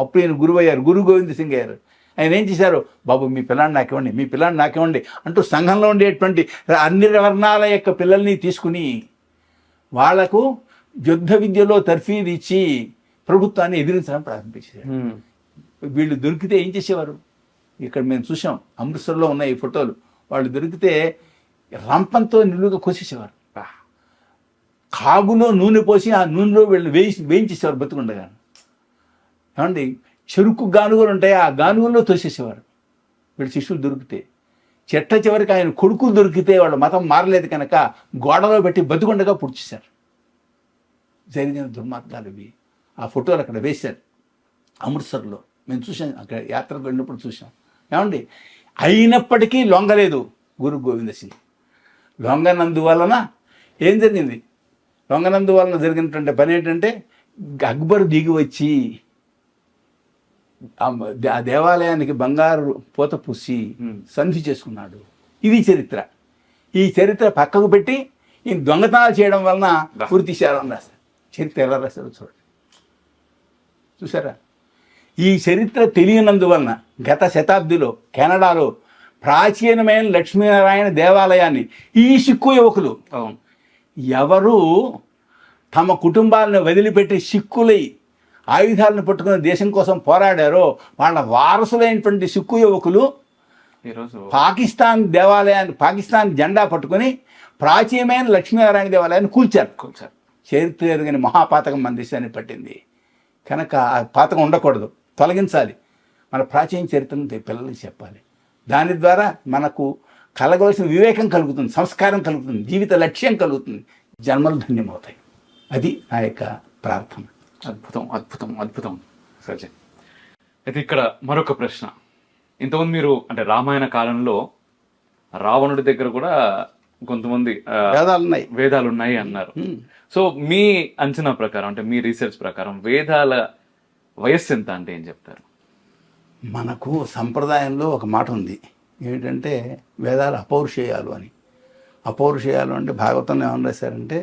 అప్పుడు ఈయన గురువు అయ్యారు, గురు గోవింద్ సింగ్ అయ్యారు. ఆయన ఏం చేశారు, బాబు మీ పిల్లాన్ని నాకివ్వండి, మీ పిల్లాన్ని నాకివ్వండి అంటూ సంఘంలో ఉండేటువంటి అన్ని వర్ణాల యొక్క పిల్లల్ని తీసుకుని వాళ్లకు యుద్ధ విద్యలో తర్ఫీదు ఇచ్చి ప్రభుత్వాన్ని ఎదిరించడం ప్రారంభించారు. వీళ్ళు దొరికితే ఏం చేసేవారు, ఇక్కడ మేము చూసాం, అమృత్సర్లో ఉన్నాయి ఈ ఫోటోలు. వాళ్ళు దొరికితే రంపంతో నిలువుగా కోసేసేవారు, కాగులో నూనె పోసి ఆ నూనెలో వీళ్ళు వేయించేసేవారు బతుకుండగా. ఏమండి, చెరుకు గానుగలు ఉంటాయి, ఆ గానుగల్లో తోసేసేవారు వీళ్ళు శిష్యులు దొరికితే. చెట్ట చివరికి ఆయన కొడుకులు దొరికితే వాళ్ళ మతం మారలేదు కనుక గోడలో పెట్టి బతుకుండగా పుడిచేశారు. జరిగిన దుర్మార్గాలు ఇవి. ఆ ఫోటోలు అక్కడ వేశారు అమృత్సర్లో, మేము చూసాం, అక్కడ యాత్రకు వెళ్ళినప్పుడు చూసాం. ఏమండి, అయినప్పటికీ లొంగలేదు గురు గోవింద సింగ్. లొంగనందువలన ఏం జరిగింది, లొంగనందువలన జరిగినటువంటి పని ఏంటంటే అక్బర్ దిగి వచ్చి ఆ దేవాలయానికి బంగారు పూత పూసి సంధి చేసుకున్నాడు. ఇది చరిత్ర. ఈ చరిత్ర పక్కకు పెట్టి ఈ దొంగతనాలు చేయడం వలన పూర్తి చేయాలని రాశారు. చరిత్ర ఎలా రాశారు చూడండి, చూసారా? ఈ చరిత్ర తెలియనందువలన గత శతాబ్దిలో కెనడాలో ప్రాచీనమైన లక్ష్మీనారాయణ దేవాలయాన్ని ఈ సిక్కు యువకులు ఎవరు తమ కుటుంబాలను వదిలిపెట్టి సిక్కులై ఆయుధాలను పట్టుకుని దేశం కోసం పోరాడారో వాళ్ళ వారసులైనటువంటి సిక్కు యువకులు ఈరోజు పాకిస్తాన్ జెండా పట్టుకుని ప్రాచీనమైన లక్ష్మీనారాయణ దేవాలయాన్ని కూల్చారు. చరిత్ర ఎరుగని మహాపాతకం మన దేశాన్ని పట్టింది కనుక ఆ పాతకం ఉండకూడదు, తొలగించాలి. మన ప్రాచీన చరిత్రను పిల్లలకి చెప్పాలి. దాని ద్వారా మనకు కలగవలసిన వివేకం కలుగుతుంది, సంస్కారం కలుగుతుంది, జీవిత లక్ష్యం కలుగుతుంది, జన్మలు ధన్యమవుతాయి. అది నా యొక్క ప్రార్థన. అద్భుతం అద్భుతం అద్భుతం సజ్జన్. అయితే ఇక్కడ మరొక ప్రశ్న, ఇంతకుముందు మీరు అంటే రామాయణ కాలంలో రావణుడి దగ్గర కూడా కొంతమంది వేదాలు ఉన్నాయి అన్నారు. సో మీ అంచనా ప్రకారం, అంటే మీ రీసెర్చ్ ప్రకారం వేదాల వయస్సు ఎంత అంటే ఏం చెప్తారు? మనకు సంప్రదాయంలో ఒక మాట ఉంది, ఏంటంటే వేదాలు అపౌరుషేయాలు అని. అపౌరుషేయాలు అంటే భాగవతంలో ఏమని రాశారంటే